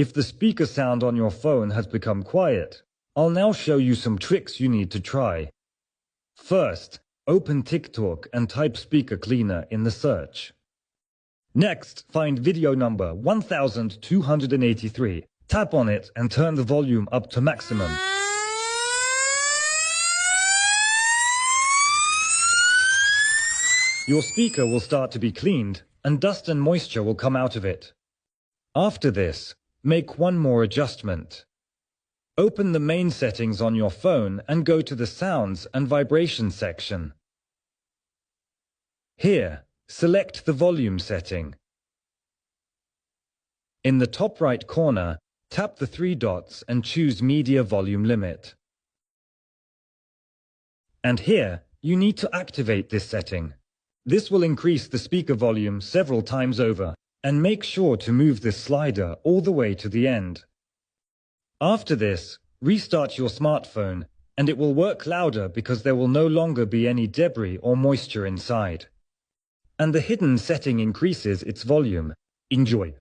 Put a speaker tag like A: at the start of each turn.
A: If the speaker sound on your phone has become quiet, I'll now show you some tricks you need to try. First, open TikTok and type speaker cleaner in the search. Next, find video number 1283. Tap on it and turn the volume up to maximum. Your speaker will start to be cleaned, and dust and moisture will come out of it. After this, make one more adjustment. Open the main settings on your phone and go to the Sounds and Vibration section. Here, select the volume setting. In the top right corner, tap the three dots and choose Media Volume Limit. And here, you need to activate this setting. This will increase the speaker volume several times over, and make sure to move this slider all the way to the end. After this, restart your smartphone, and it will work louder because there will no longer be any debris or moisture inside. And the hidden setting increases its volume. Enjoy!